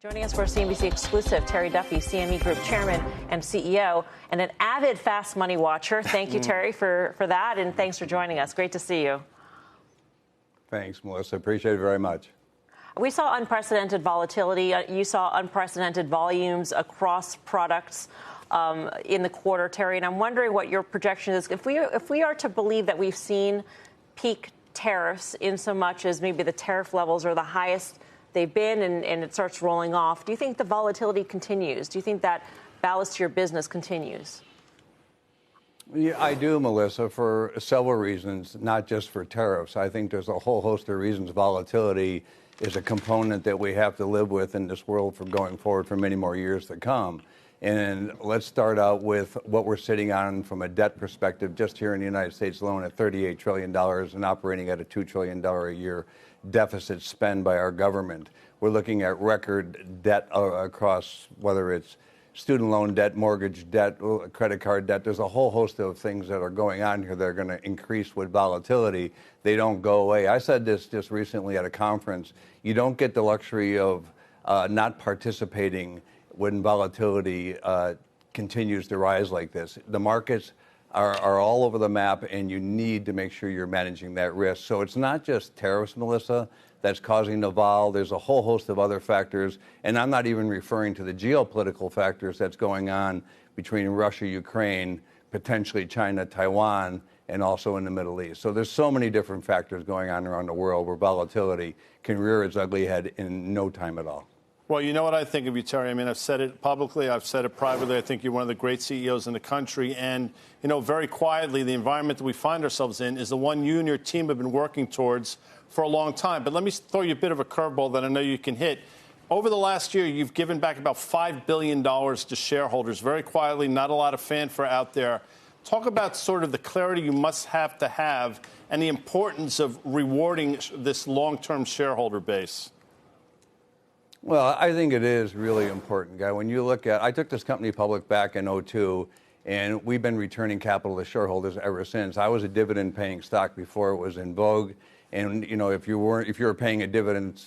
Joining us for a CNBC exclusive, Terry Duffy, CME Group Chairman and CEO, and an avid fast money watcher. Thank you, Terry, for that, and thanks for joining us. Great to see you. Thanks, Melissa. Appreciate it very much. We saw unprecedented volatility. You saw unprecedented volumes across products in the quarter, Terry, and I'm wondering what your projection is. If we are to believe that we've seen peak tariffs in so much as maybe the tariff levels are the highest they've been and it starts rolling off, do you think the volatility continues? Do you think that ballast to your business continues? Yeah, I do, Melissa, for several reasons, not just for tariffs. I think there's a whole host of reasons volatility is a component that we have to live with in this world for going forward for many more years to come. And let's start out with what we're sitting on from a debt perspective, just here in the United States alone at $38 trillion and operating at a $2 trillion a year deficit spend by our government. We're looking at record debt across whether it's student loan debt, mortgage debt, credit card debt. There's a whole host of things that are going on here that are going to increase with volatility. They don't go away. I said this just recently at a conference. You don't get the luxury of not participating when volatility continues to rise like this. The markets are all over the map, and you need to make sure you're managing that risk. So it's not just tariffs, Melissa, that's causing the vol. There's a whole host of other factors, and I'm not even referring to the geopolitical factors that's going on between Russia, Ukraine, potentially China, Taiwan, and also in the Middle East. So there's so many different factors going on around the world where volatility can rear its ugly head in no time at all. Well, you know what I think of you, Terry. I mean, I've said it publicly. I've said it privately. I think you're one of the great CEOs in the country. And, you know, very quietly, the environment that we find ourselves in is the one you and your team have been working towards for a long time. But let me throw you a bit of a curveball that I know you can hit. Over the last year, you've given back about $5 billion to shareholders. Very quietly, not a lot of fanfare out there. Talk about sort of the clarity you must have to have and the importance of rewarding this long-term shareholder base. Well, I think it is really important, Guy. When you look at, I took this company public back in '02, and we've been returning capital to shareholders ever since. I was a dividend-paying stock before it was in vogue, and you know, if you were paying a dividend,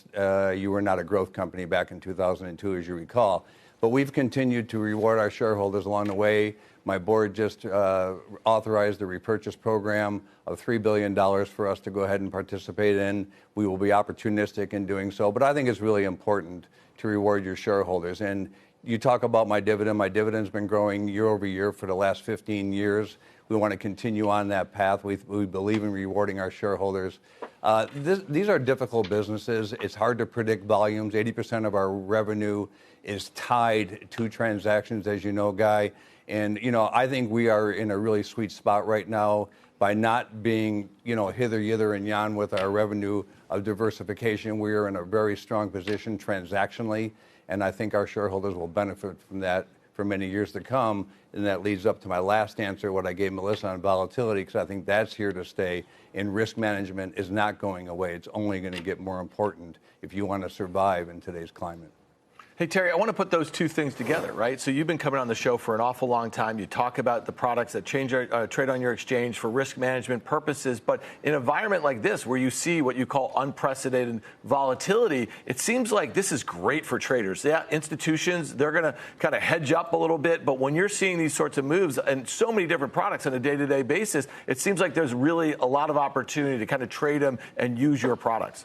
you were not a growth company back in 2002, as you recall. But we've continued to reward our shareholders along the way. My board just authorized a repurchase program of $3 billion for us to go ahead and participate in. We will be opportunistic in doing so. But I think it's really important to reward your shareholders. And you talk about my dividend. My dividend's been growing year over year for the last 15 years. We want to continue on that path. We believe in rewarding our shareholders. These are difficult businesses. It's hard to predict volumes. 80% of our revenue is tied to transactions, as you know, Guy. And, you know, I think we are in a really sweet spot right now by not being, you know, hither, yither, and yon with our revenue of diversification. We are in a very strong position transactionally, and I think our shareholders will benefit from that for many years to come. And that leads up to my last answer, what I gave Melissa on volatility, because I think that's here to stay. And risk management is not going away. It's only going to get more important if you want to survive in today's climate. Hey, Terry, I want to put those two things together, right? So you've been coming on the show for an awful long time. You talk about the products that trade on your exchange for risk management purposes. But in an environment like this, where you see what you call unprecedented volatility, it seems like this is great for traders. Yeah, institutions, they're going to kind of hedge up a little bit. But when you're seeing these sorts of moves and so many different products on a day-to-day basis, it seems like there's really a lot of opportunity to kind of trade them and use your products.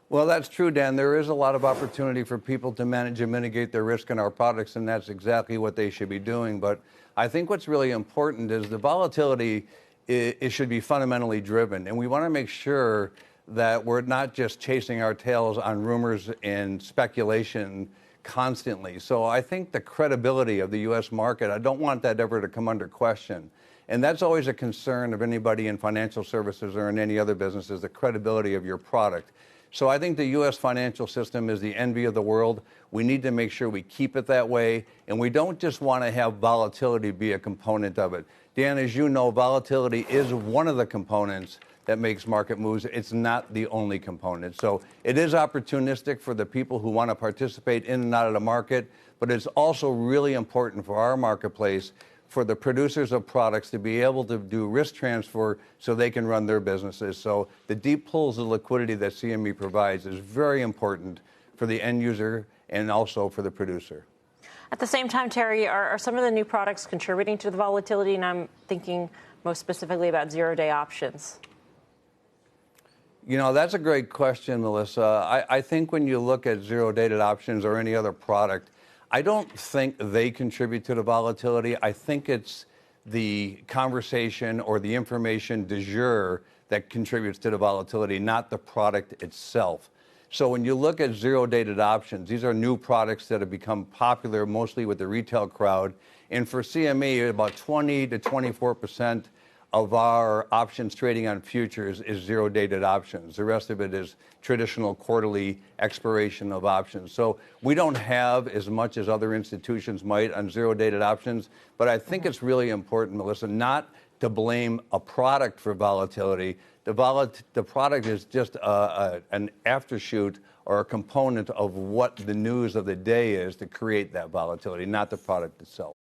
Well, that's true, Dan. There is a lot of opportunity for people to manage and mitigate their risk in our products, and that's exactly what they should be doing. But I think what's really important is the volatility, it should be fundamentally driven. And we want to make sure that we're not just chasing our tails on rumors and speculation constantly. So I think the credibility of the U.S. market, I don't want that ever to come under question. And that's always a concern of anybody in financial services or in any other businesses, the credibility of your product. So I think the U.S. financial system is the envy of the world. We need to make sure we keep it that way, and we don't just want to have volatility be a component of it. Dan, as you know, volatility is one of the components that makes market moves. It's not the only component. So it is opportunistic for the people who want to participate in and out of the market, but it's also really important for our marketplace for the producers of products to be able to do risk transfer so they can run their businesses. So the deep pools of liquidity that CME provides is very important for the end user and also for the producer. At the same time, Terry, are some of the new products contributing to the volatility? And I'm thinking most specifically about zero-day options. You know, that's a great question, Melissa. I think when you look at zero-dated options or any other product, I don't think they contribute to the volatility. I think it's the conversation or the information du jour that contributes to the volatility, not the product itself. So when you look at zero-dated options, these are new products that have become popular mostly with the retail crowd. And for CME, about 20 to 24% of our options trading on futures is zero-dated options. The rest of it is traditional quarterly expiration of options. So we don't have as much as other institutions might on zero-dated options, but I think it's really important, Melissa, not to blame a product for volatility. The product is just an aftershoot or a component of what the news of the day is to create that volatility, not the product itself.